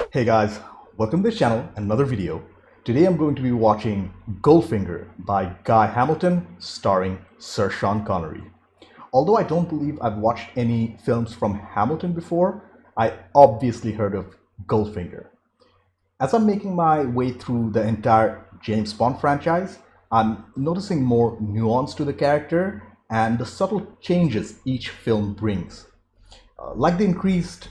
Hey guys, welcome to the channel, another video. Today I'm going to be watching Goldfinger by Guy Hamilton starring Sir Sean Connery. Although I don't believe I've watched any films from Hamilton before, I obviously heard of Goldfinger. As I'm making my way through the entire James Bond franchise, I'm noticing more nuance to the character and the subtle changes each film brings. Like the increased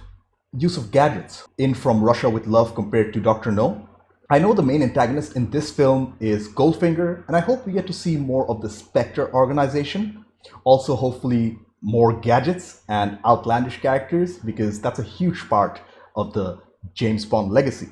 use of gadgets in From Russia with Love compared to Dr. No. I know the main antagonist in this film is Goldfinger, and I hope we get to see more of the Spectre organization. Also, hopefully, more gadgets and outlandish characters, because that's a huge part of the James Bond legacy.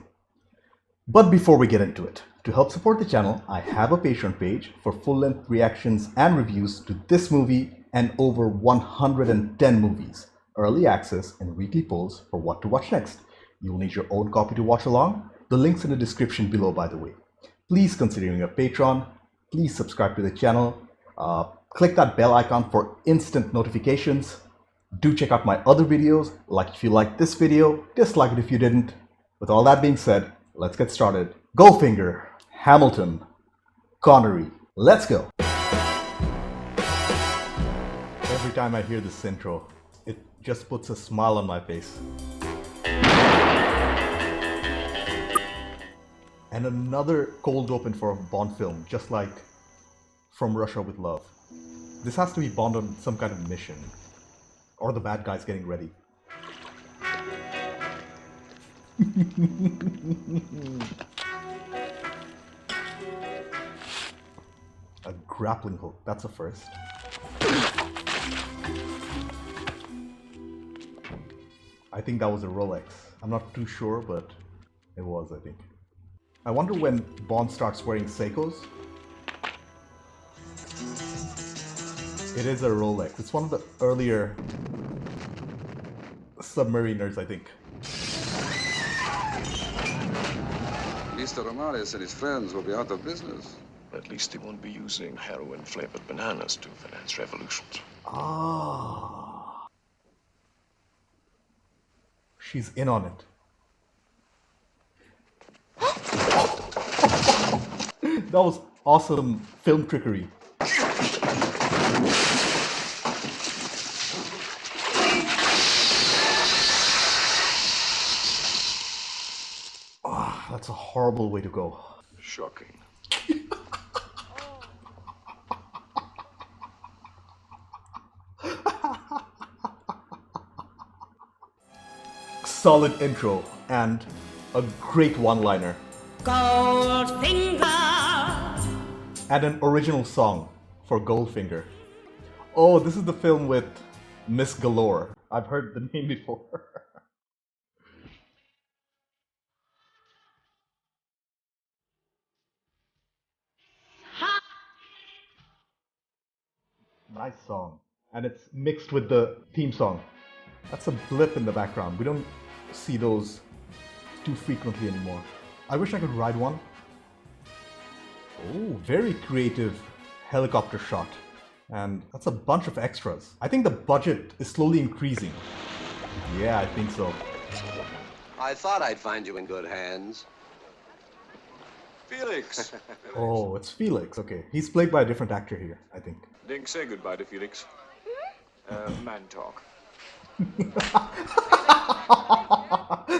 But before we get into it, to help support the channel, I have a Patreon page for full-length reactions and reviews to this movie and over 110 movies, early access and weekly polls for what to watch next. You will need your own copy to watch along. The link's in the description below, by the way. Please consider being a patron. Please subscribe to the channel. Click that bell icon for instant notifications. Do check out my other videos. Like if you liked this video, dislike it if you didn't. With all that being said, let's get started. Goldfinger, Hamilton, Connery. Let's go. Every time I hear this intro, it just puts a smile on my face. And another cold open for a Bond film, just like From Russia with Love. This has to be Bond on some kind of mission. Or the bad guys getting ready. A grappling hook, that's a first. I think that was a Rolex. I'm not too sure, but it was, I think. I wonder when Bond starts wearing Seikos. It is a Rolex. It's one of the earlier submariners, I think. Mr. Ramirez and his friends will be out of business. At least they won't be using heroin-flavored bananas to finance revolutions. Ah. She's in on it. That was awesome film trickery. Ah, that's a horrible way to go. Shocking. Solid intro and a great one-liner. Goldfinger. And an original song for Goldfinger. Oh, this is the film with Miss Galore. I've heard the name before. Nice song. And it's mixed with the theme song. That's a blip in the background. We don't see those too frequently anymore. I wish I could ride one. Oh, very creative helicopter shot. And that's a bunch of extras. I think the budget is slowly increasing. Yeah, I think so. I thought I'd find you in good hands. Felix! Oh, it's Felix. Okay, he's played by a different actor here, I think. Dink, say goodbye to Felix. Man talk.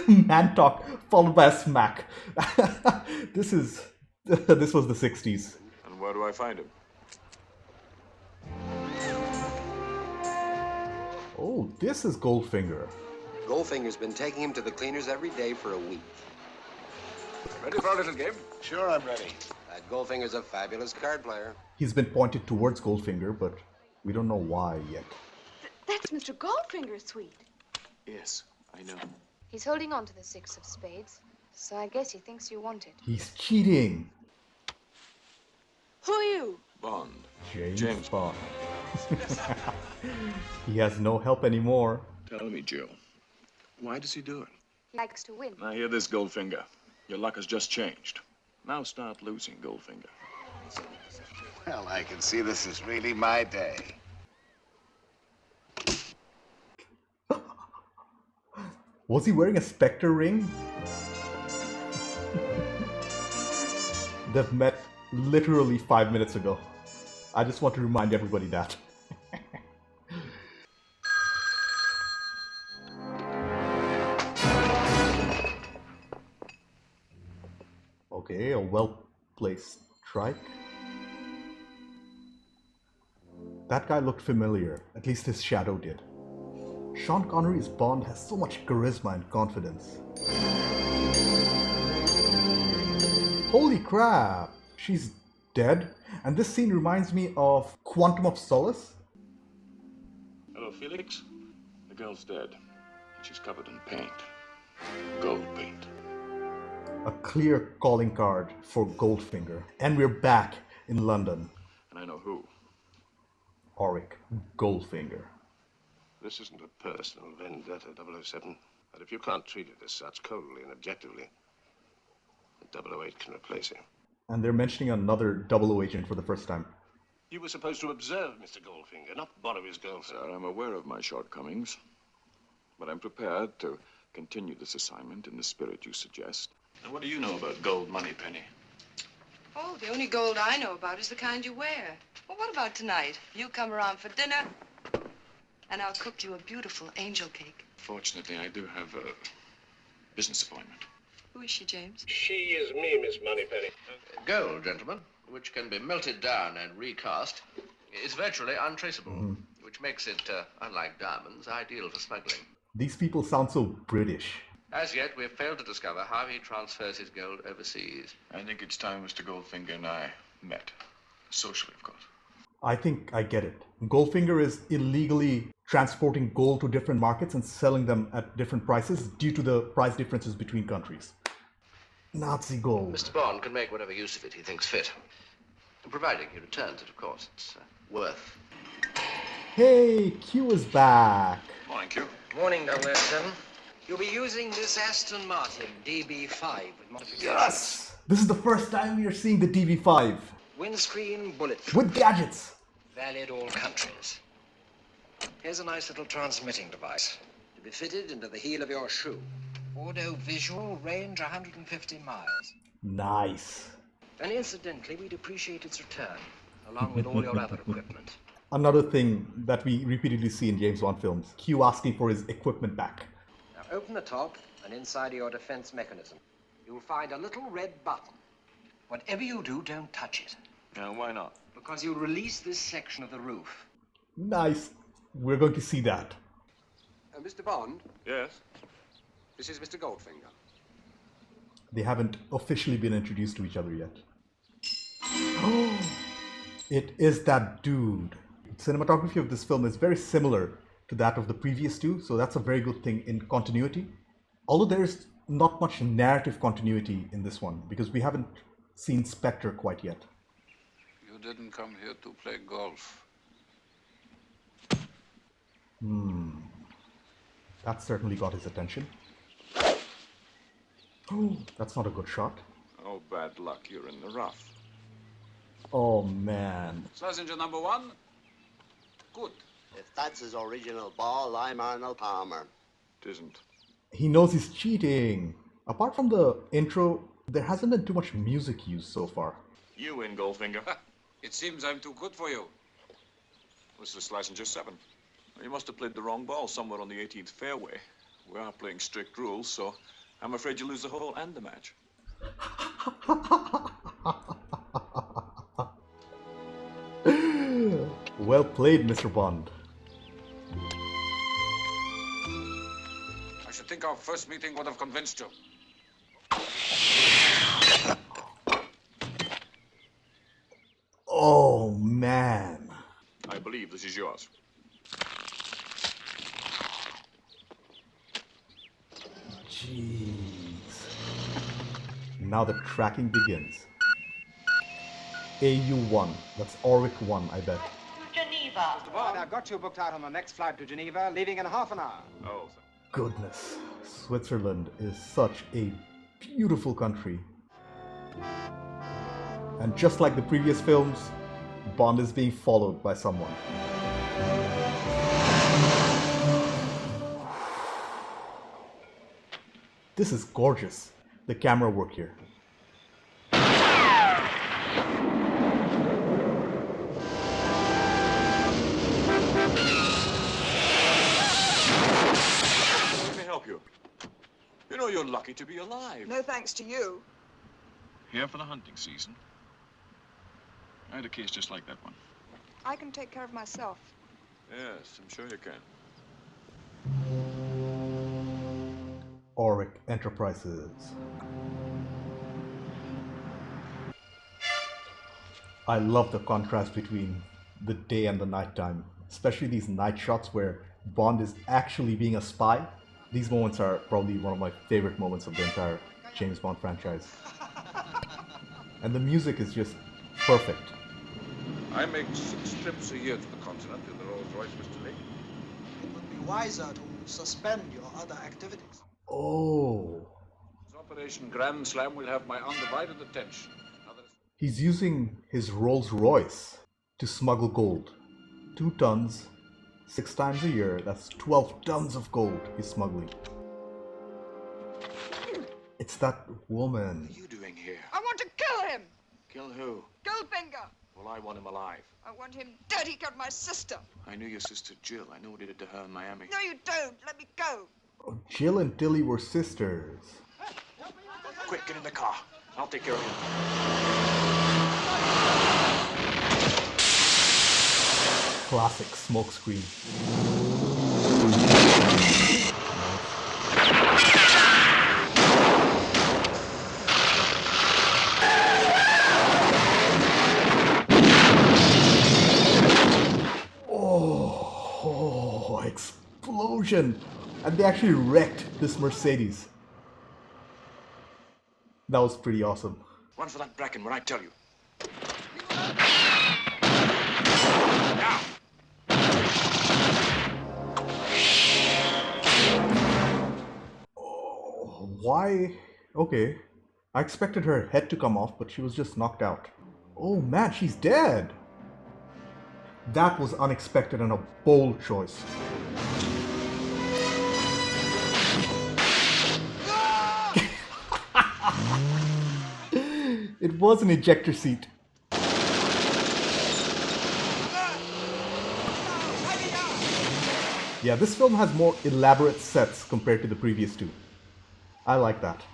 Man talk followed by a smack. This was the 60s. And where do I find him? Oh, this is Goldfinger. Goldfinger's been taking him to the cleaners every day for a week. Ready for a little game? Sure, I'm ready. That Goldfinger's a fabulous card player. He's been pointed towards Goldfinger, but we don't know why yet. That's Mr. Goldfinger, sweet. Yes, I know. He's holding on to the six of spades, so I guess he thinks you want it. He's cheating. Who are you? Bond. James Bond. He has no help anymore. Tell me, Joe. Why does he do it? He likes to win. Now hear this, Goldfinger. Your luck has just changed. Now start losing, Goldfinger. Well, I can see this is really my day. Was he wearing a Spectre ring? They've met literally 5 minutes ago. I just want to remind everybody that. Okay, a well-placed strike. That guy looked familiar, at least his shadow did. Sean Connery's Bond has so much charisma and confidence. Holy crap! She's dead? And this scene reminds me of Quantum of Solace. Hello, Felix. The girl's dead. She's covered in paint. Gold paint. A clear calling card for Goldfinger. And we're back in London. And I know who. Auric Goldfinger. This isn't a personal vendetta, 007. But if you can't treat it as such coldly and objectively, 008 can replace him. And they're mentioning another 00 agent for the first time. You were supposed to observe Mr. Goldfinger, not borrow his girlfriend. Sir, I'm aware of my shortcomings. But I'm prepared to continue this assignment in the spirit you suggest. And what do you know about gold money, Penny? Oh, the only gold I know about is the kind you wear. Well, what about tonight? You come around for dinner, and I'll cook you a beautiful angel cake. Fortunately, I do have a business appointment. Who is she, James? She is me, Miss Moneypenny. Gold, gentlemen, which can be melted down and recast, is virtually untraceable, which makes it, unlike diamonds, ideal for smuggling. These people sound so British. As yet, we've failed to discover how he transfers his gold overseas. I think it's time Mr. Goldfinger and I met. Socially, of course. I think I get it. Goldfinger is illegally transporting gold to different markets and selling them at different prices due to the price differences between countries. Nazi gold. Mr. Bond can make whatever use of it he thinks fit. Providing he returns it, of course. It's worth. Hey, Q is back. Morning, Q. Morning, 007. You'll be using this Aston Martin DB5 with modifications. Yes! This is the first time we are seeing the DB5. Windscreen bulletproof. With gadgets. Valid all countries. Here's a nice little transmitting device to be fitted into the heel of your shoe. Audio-visual, range 150 miles. Nice. And incidentally, we'd appreciate its return, along with all your other equipment. Another thing that we repeatedly see in James Bond films, Q asking for his equipment back. Now open the top, and inside of your defense mechanism, you'll find a little red button. Whatever you do, don't touch it. Now, why not? Because you'll release this section of the roof. Nice. We're going to see that. Mr. Bond, Yes? this is Mr. Goldfinger. They haven't officially been introduced to each other yet. Oh, it is that dude. Cinematography of this film is very similar to that of the previous two, so that's a very good thing in continuity. Although there's not much narrative continuity in this one, because we haven't seen Spectre quite yet. You didn't come here to play golf. That certainly got his attention. Oh, that's not a good shot. Oh, bad luck. You're in the rough. Oh, man. Passenger number 1. Good. If that's his original ball, I'm Arnold Palmer. It isn't. He knows he's cheating. Apart from the intro, there hasn't been too much music used so far. You win, Goldfinger. It seems I'm too good for you. This is Passenger 7. You must have played the wrong ball somewhere on the 18th fairway. We are playing strict rules, so I'm afraid you lose the hole and the match. Well played, Mr. Bond. I should think our first meeting would have convinced you. Oh, man. I believe this is yours. Jeez. Now the tracking begins. AU1. That's Auric 1, I bet. Geneva. Mr. Bond, I've got you booked out on the next flight to Geneva, leaving in half an hour. Oh, Goodness. Switzerland is such a beautiful country. And just like the previous films, Bond is being followed by someone. This is gorgeous. the camera work here. Let me help you. You know you're lucky to be alive. No thanks to you. Here for the hunting season. I had a case just like that one. I can take care of myself. Yes, I'm sure you can. Auric Enterprises. I love the contrast between the day and the nighttime, especially these night shots where Bond is actually being a spy. These moments are probably one of my favorite moments of the entire James Bond franchise. And the music is just perfect. I make 6 trips a year to the continent in the Rolls-Royce, Mr. Lee. It would be wiser to suspend your other activities. Oh. Operation Grand Slam will have my undivided attention. He's using his Rolls-Royce to smuggle gold. 2 tons, 6 times a year, that's 12 tons of gold he's smuggling. It's that woman. What are you doing here? I want to kill him! Kill who? Goldfinger! Well, I want him alive. I want him dead. He killed my sister. I knew your sister Jill. I know what he did to her in Miami. No, you don't. Let me go. Oh, Jill and Tilly were sisters. Quick, get in the car. I'll take care of you. Classic smokescreen. Oh, explosion! And they actually wrecked this Mercedes. That was pretty awesome. Run for that bracken when I tell you. Oh, why? Okay. I expected her head to come off, but she was just knocked out. Oh man, she's dead! That was unexpected and a bold choice. It was an ejector seat. Yeah, this film has more elaborate sets compared to the previous two. I like that.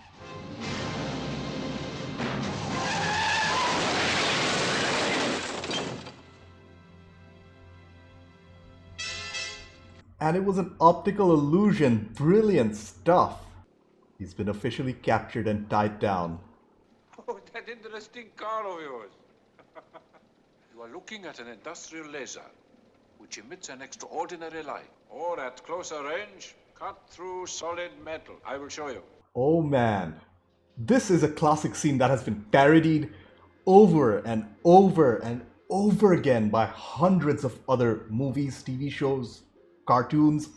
And it was an optical illusion. Brilliant stuff. He's been officially captured and tied down. Oh, that interesting car of yours. You are looking at an industrial laser, which emits an extraordinary light. Or at closer range, cut through solid metal. I will show you. Oh man. This is a classic scene that has been parodied over and over and over again by hundreds of other movies, TV shows, cartoons.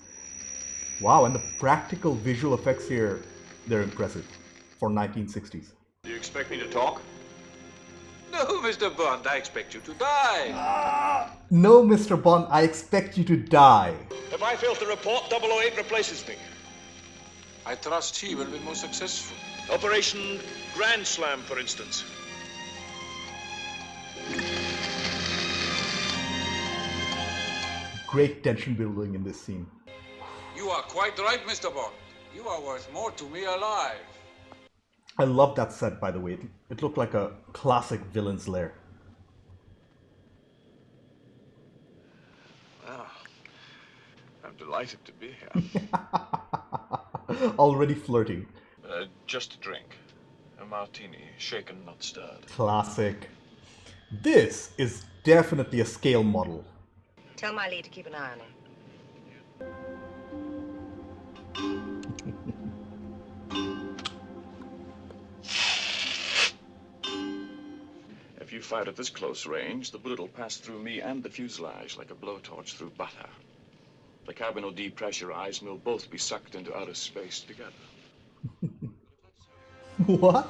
Wow, and the practical visual effects here, they're impressive for 1960s. Do you expect me to talk? No, Mr. Bond, I expect you to die. No, Mr. Bond, I expect you to die. If I fail to report, 008 replaces me. I trust he will be more successful. Operation Grand Slam, for instance. Great tension building in this scene. You are quite right, Mr. Bond. You are worth more to me alive. I love that set, by the way. It looked like a classic villain's lair. Well, I'm delighted to be here. Already flirting. Just a drink. A martini, shaken, not stirred. Classic. This is definitely a scale model. Tell my lead to keep an eye on him. If you fire at this close range, the bullet will pass through me and the fuselage like a blowtorch through butter. The cabin will depressurize and we'll both be sucked into outer space together. What?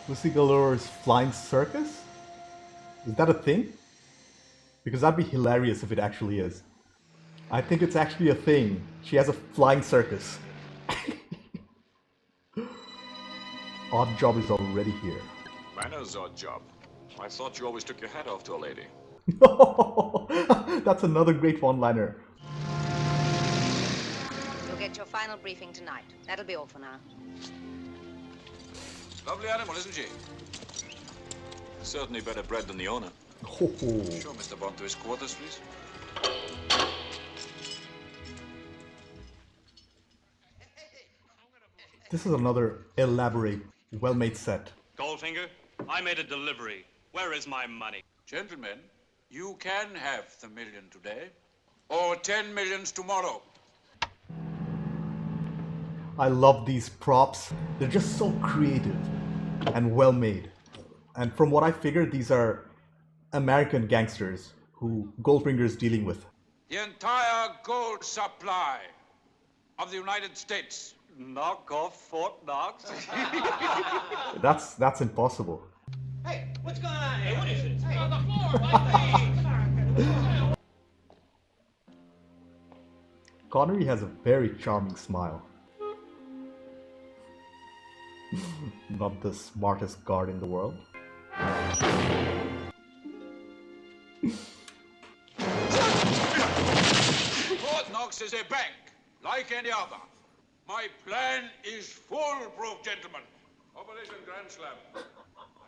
Lucy Galore's flying circus? Is that a thing? Because that'd be hilarious if it actually is. I think it's actually a thing. She has a flying circus. Odd job is already here. Manners, odd job. I thought you always took your hat off to a lady. That's another great one-liner. You'll get your final briefing tonight. That'll be all for now. Lovely animal, isn't she? Certainly better bred than the owner. Ho ho. Show Mr. Bond to his quarters, please. This is another elaborate, well-made set. Goldfinger, I made a delivery. Where is my money? Gentlemen, you can have the million today, or 10 millions tomorrow. I love these props. They're just so creative and well-made. And from what I figure, these are American gangsters who Goldfinger is dealing with. The entire gold supply of the United States. Knock off Fort Knox. That's impossible. Hey, what's going on here? What is it? Hey, on the floor, Connery has a very charming smile. Not the smartest guard in the world. Fort Knox is a bank, like any other. My plan is foolproof, gentlemen. Operation Grand Slam. I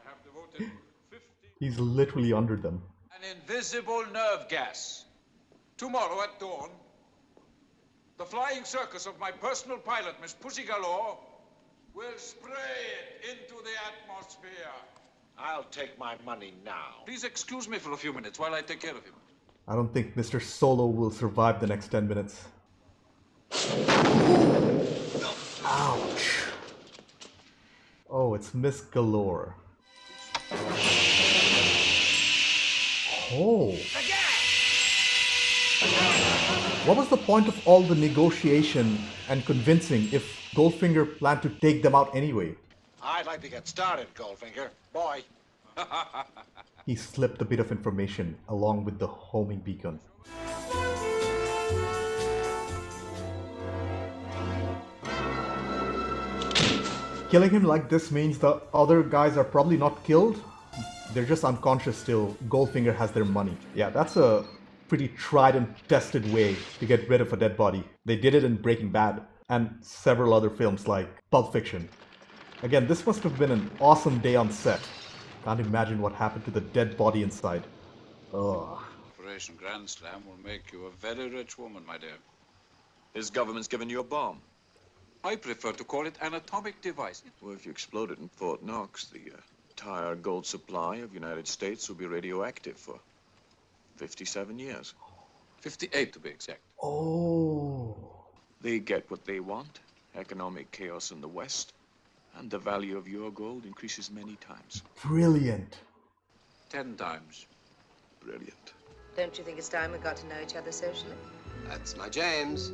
have devoted 50... He's literally under them. An invisible nerve gas. Tomorrow at dawn, the flying circus of my personal pilot, Miss Pussy Galore, will spray it into the atmosphere. I'll take my money now. Please excuse me for a few minutes while I take care of him. I don't think Mr. Solo will survive the next 10 minutes. Ouch. Oh, it's Miss Galore. Oh. What was the point of all the negotiation and convincing if Goldfinger planned to take them out anyway? I'd like to get started, Goldfinger. Boy. He slipped a bit of information along with the homing beacon. Killing him like this means the other guys are probably not killed. They're just unconscious still. Goldfinger has their money. Yeah, that's a pretty tried and tested way to get rid of a dead body. They did it in Breaking Bad and several other films like Pulp Fiction. Again, this must have been an awesome day on set. Can't imagine what happened to the dead body inside. Ugh. Operation Grand Slam will make you a very rich woman, my dear. His government's given you a bomb. I prefer to call it an atomic device. Well, if you explode it in Fort Knox, the entire gold supply of the United States will be radioactive for 57 years. 58 to be exact. Oh. They get what they want, economic chaos in the West, and the value of your gold increases many times. Brilliant. 10 times. Brilliant. Don't you think it's time we got to know each other socially? That's my James.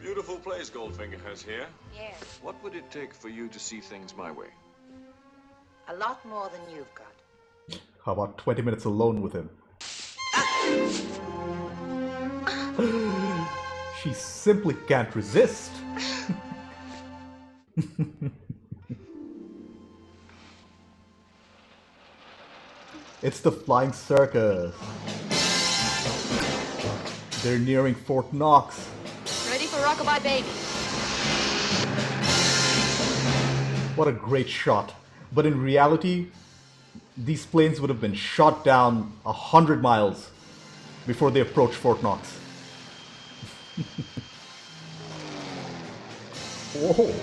Beautiful place Goldfinger has here. Yes. What would it take for you to see things my way? A lot more than you've got. How about 20 minutes alone with him? She simply can't resist. It's the flying circus. They're nearing Fort Knox. Ready for Rockabye Baby. What a great shot. But in reality, these planes would have been shot down 100 miles before they approached Fort Knox. Whoa.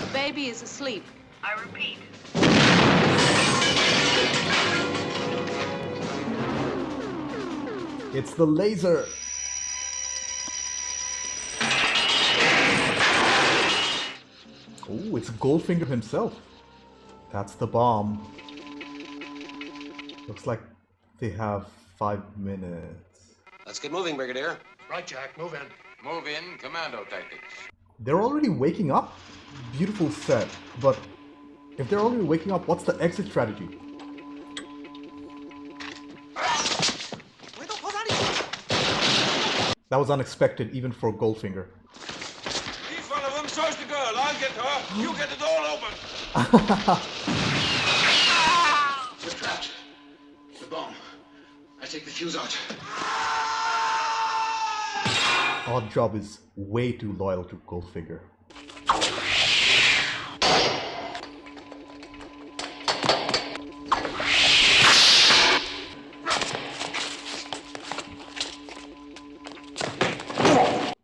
The baby is asleep. I repeat. It's the laser. Oh, it's Goldfinger himself. That's the bomb. Looks like they have 5 minutes. Let's get moving, Brigadier. Right, Jack, move in. Move in, commando tactics. They're already waking up? Beautiful set. But if they're already waking up, what's the exit strategy? That was unexpected, even for Goldfinger. Each one of them search the girl. I'll get her. You get it all open! We're trapped. The bomb. I take the fuse out. Oddjob is way too loyal to Goldfinger.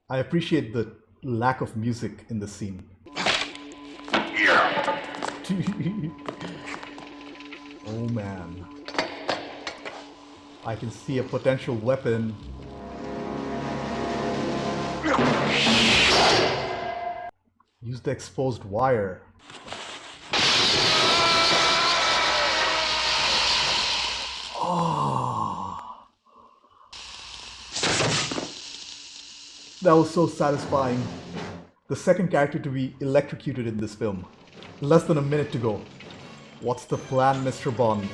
I appreciate the lack of music in the scene. Oh man. I can see a potential weapon. Use the exposed wire. Oh. That was so satisfying. The second character to be electrocuted in this film. Less than a minute to go. What's the plan, Mr. Bond?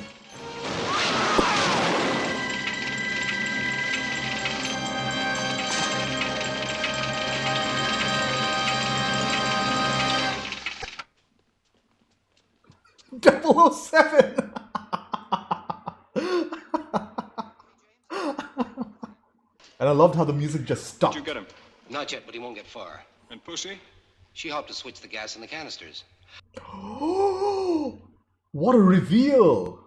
.007! And I loved how the music just stopped. Did you get him? Not yet, but he won't get far. And Pussy? She helped to switch the gas in the canisters. Oh, what a reveal!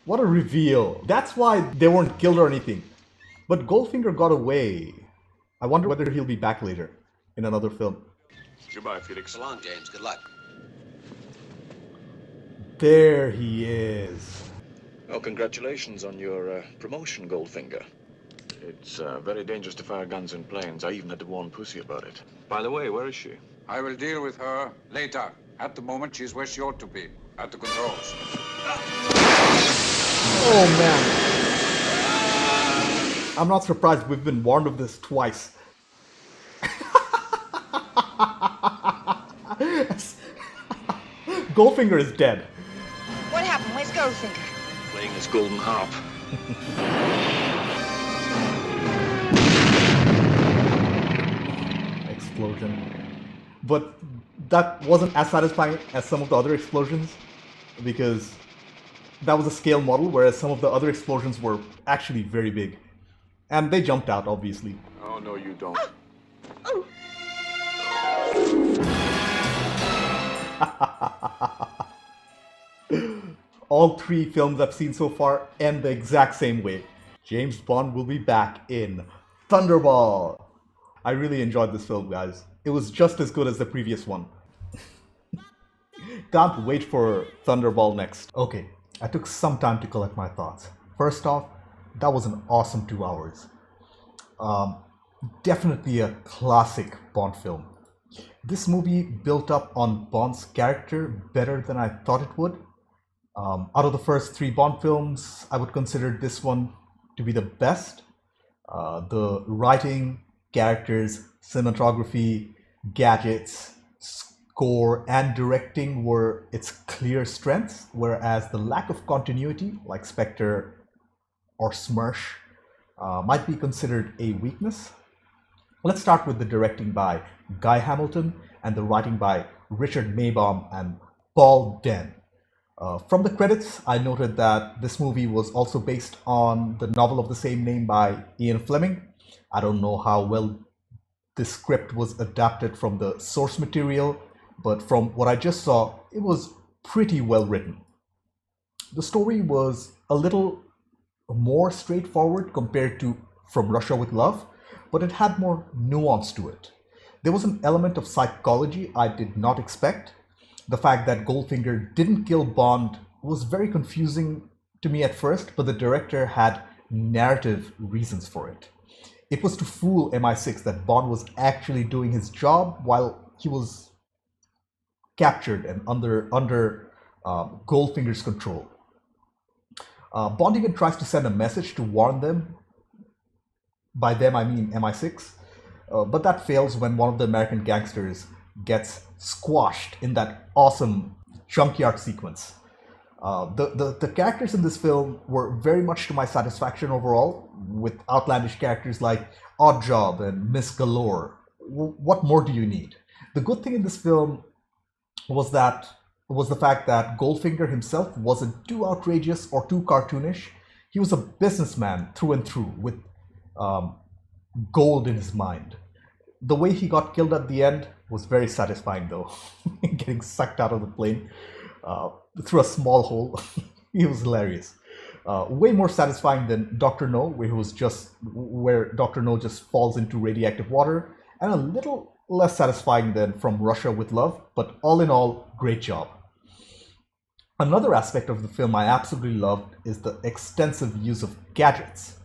What a reveal. That's why they weren't killed or anything. But Goldfinger got away. I wonder whether he'll be back later in another film. Goodbye, Felix. So long, James. Good luck. There he is. Oh, congratulations on your promotion, Goldfinger. It's very dangerous to fire guns in planes. I even had to warn Pussy about it. By the way, where is she? I will deal with her later. At the moment, she's where she ought to be. At the controls. Oh man. I'm not surprised we've been warned of this twice. Goldfinger is dead. What happened? Where's Goldfinger? Playing his golden harp. Explosion. But that wasn't as satisfying as some of the other explosions because that was a scale model, whereas some of the other explosions were actually very big. And they jumped out, obviously. Oh, no, you don't. All three films I've seen so far end the exact same way. James Bond will be back in Thunderball. I really enjoyed this film, guys. It was just as good as the previous one. Can't wait for Thunderball next. Okay, I took some time to collect my thoughts. First off, that was an awesome 2 hours. Definitely a classic Bond film. This movie built up on Bond's character better than I thought it would. Out of the first 3 Bond films, I would consider this one to be the best. The writing, characters, cinematography, gadgets, score, and directing were its clear strengths, whereas the lack of continuity, like Spectre or Smersh, might be considered a weakness. Let's start with the directing by Guy Hamilton and the writing by Richard Maybaum and Paul Den. From the credits, I noted that this movie was also based on the novel of the same name by Ian Fleming. I don't know how well this script was adapted from the source material, but from what I just saw, it was pretty well written. The story was a little more straightforward compared to From Russia with Love, but it had more nuance to it. There was an element of psychology I did not expect. The fact that Goldfinger didn't kill Bond was very confusing to me at first, but the director had narrative reasons for it. It was to fool MI6 that Bond was actually doing his job while he was captured and under Goldfinger's control. Bond even tries to send a message to warn them. By them, I mean MI6. But that fails when one of the American gangsters gets squashed in that awesome junkyard sequence. The characters in this film were very much to my satisfaction overall, with outlandish characters like Oddjob and Miss Galore. What more do you need? The good thing in this film was the fact that Goldfinger himself wasn't too outrageous or too cartoonish. He was a businessman through and through with gold in his mind. The way he got killed at the end was very satisfying, though. Getting sucked out of the plane through a small hole. He was hilarious. Way more satisfying than Dr. No, where Dr. No just falls into radioactive water, and a little less satisfying than From Russia with Love, but all in all, great job. Another aspect of the film I absolutely loved is the extensive use of gadgets.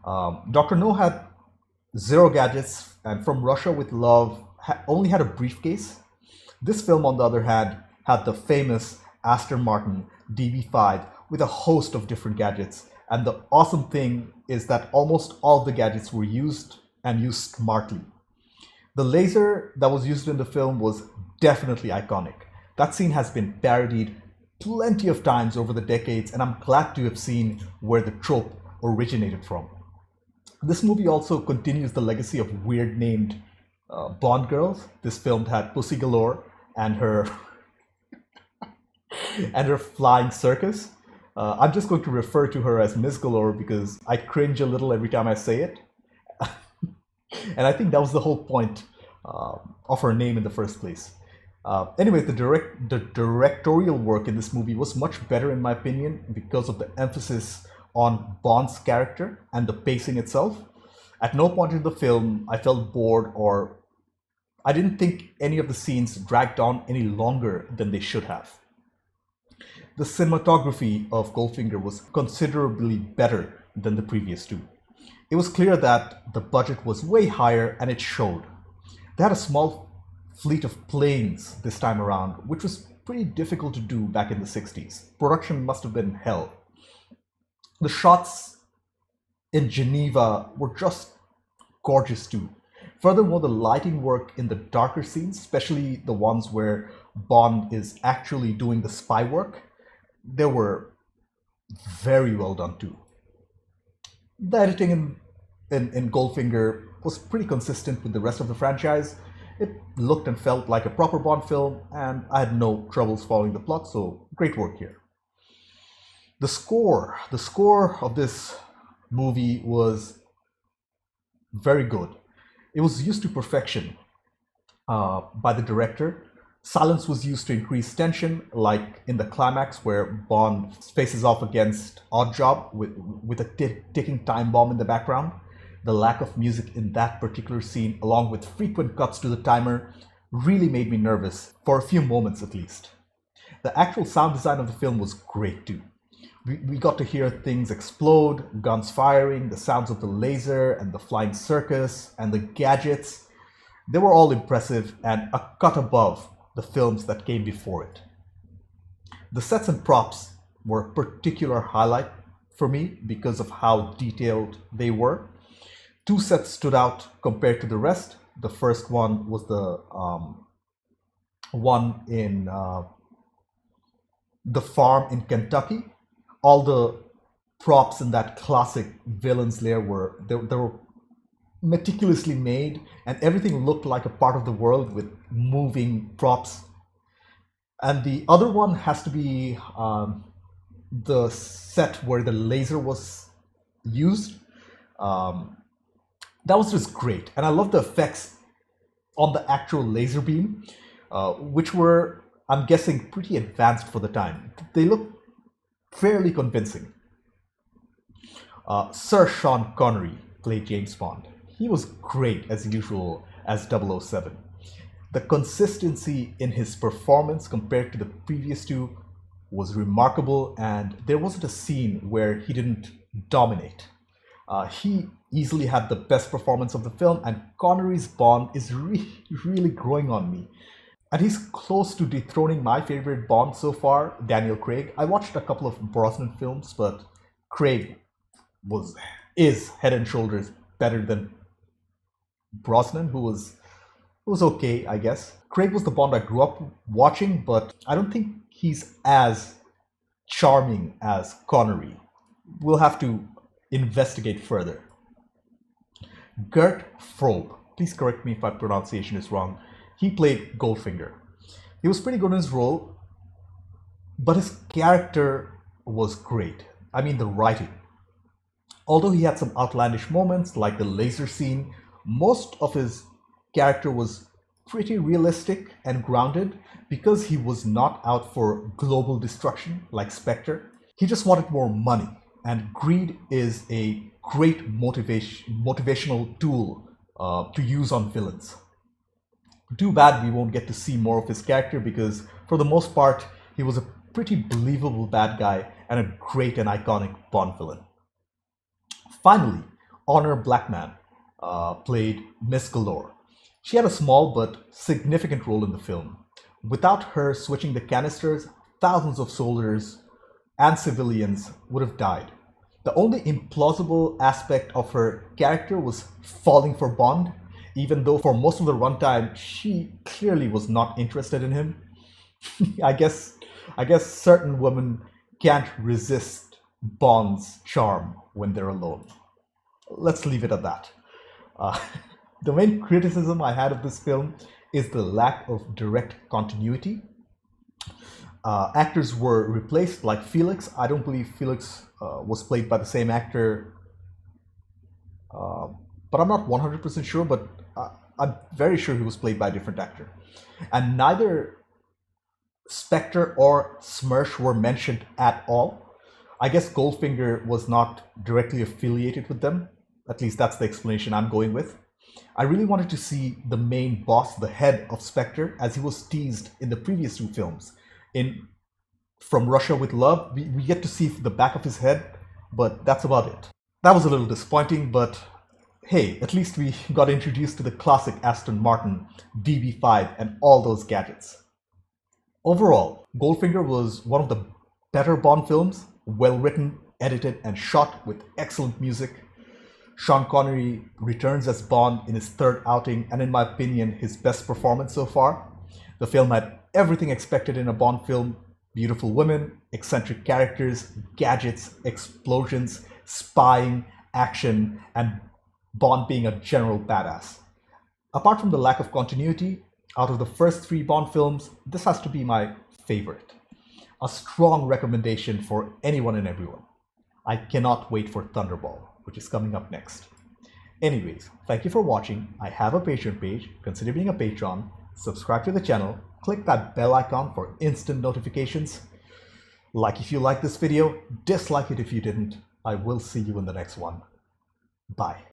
Dr. No had 0 gadgets, and From Russia with Love only had a briefcase. This film, on the other hand, had the famous Aston Martin DB5 with a host of different gadgets, and the awesome thing is that almost all of the gadgets were used and used smartly. The laser that was used in the film was definitely iconic. That scene has been parodied plenty of times over the decades, and I'm glad to have seen where the trope originated from. This movie also continues the legacy of weird named Bond girls. This film had Pussy Galore and her and her flying circus. I'm just going to refer to her as Miss Galore because I cringe a little every time I say it. And I think that was the whole point of her name in the first place. Anyway, the directorial work in this movie was much better in my opinion because of the emphasis on Bond's character and the pacing itself. At no point in the film I felt bored, or I didn't think any of the scenes dragged on any longer than they should have. The cinematography of Goldfinger was considerably better than the previous two. It was clear that the budget was way higher, and it showed. They had a small fleet of planes this time around, which was pretty difficult to do back in the 60s. Production must have been hell. The shots in Geneva were just gorgeous too. Furthermore, the lighting work in the darker scenes, especially the ones where Bond is actually doing the spy work, they were very well done too. The editing in Goldfinger was pretty consistent with the rest of the franchise. It looked and felt like a proper Bond film, and I had no troubles following the plot, so great work here. The score of this movie was very good. It was used to perfection by the director. Silence was used to increase tension, like in the climax where Bond faces off against Oddjob with a ticking time bomb in the background. The lack of music in that particular scene, along with frequent cuts to the timer, really made me nervous, for a few moments at least. The actual sound design of the film was great too. We got to hear things explode, guns firing, the sounds of the laser and the flying circus and the gadgets. They were all impressive and a cut above the films that came before it. The sets and props were a particular highlight for me because of how detailed they were. 2 sets stood out compared to the rest. The first one was the one in the farm in Kentucky. All the props in that classic villain's lair were meticulously made, and everything looked like a part of the world with moving props. And the other one has to be the set where the laser was used. That was just great, and I love the effects on the actual laser beam, which were, I'm guessing, pretty advanced for the time. They look fairly convincing. Sir Sean Connery played James Bond. He was great as usual as 007. The consistency in his performance compared to the previous two was remarkable, and there wasn't a scene where he didn't dominate. He easily had the best performance of the film, and Connery's Bond is really growing on me. And he's close to dethroning my favorite Bond so far, Daniel Craig. I watched a couple of Brosnan films, but Craig is head and shoulders better than Brosnan, who was okay, I guess. Craig was the Bond I grew up watching, but I don't think he's as charming as Connery. We'll have to investigate further. Gert Frobe, please correct me if my pronunciation is wrong. He played Goldfinger. He was pretty good in his role, but his character was great. I mean, the writing. Although he had some outlandish moments like the laser scene, most of his character was pretty realistic and grounded because he was not out for global destruction like Spectre. He just wanted more money, and greed is a great motivational tool to use on villains. Too bad we won't get to see more of his character because for the most part he was a pretty believable bad guy and a great and iconic Bond villain. Finally, Honor Blackman played Miss Galore. She had a small but significant role in the film. Without her switching the canisters, thousands of soldiers and civilians would have died. The only implausible aspect of her character was falling for Bond, even though for most of the runtime she clearly was not interested in him. I guess certain women can't resist Bond's charm when they're alone. Let's leave it at that. The main criticism I had of this film is the lack of direct continuity. Actors were replaced, like Felix. I don't believe Felix was played by the same actor, but I'm not 100% sure, but I'm very sure he was played by a different actor. And neither Spectre or Smersh were mentioned at all. I guess Goldfinger was not directly affiliated with them. At least that's the explanation I'm going with. I really wanted to see the main boss, the head of Spectre, as he was teased in the previous two films. In From Russia with Love, we get to see the back of his head, but that's about it. That was a little disappointing, but hey, at least we got introduced to the classic Aston Martin DB5 and all those gadgets. Overall, Goldfinger was one of the better Bond films, well written, edited, and shot with excellent music. Sean Connery returns as Bond in his third outing, and in my opinion, his best performance so far. The film had everything expected in a Bond film: beautiful women, eccentric characters, gadgets, explosions, spying, action, and Bond being a general badass. Apart from the lack of continuity, out of the first three Bond films, this has to be my favorite. A strong recommendation for anyone and everyone. I cannot wait for Thunderball, which is coming up next. Anyways, thank you for watching. I have a Patreon page. Consider being a patron. Subscribe to the channel. Click that bell icon for instant notifications. Like if you like this video. Dislike it if you didn't. I will see you in the next one. Bye.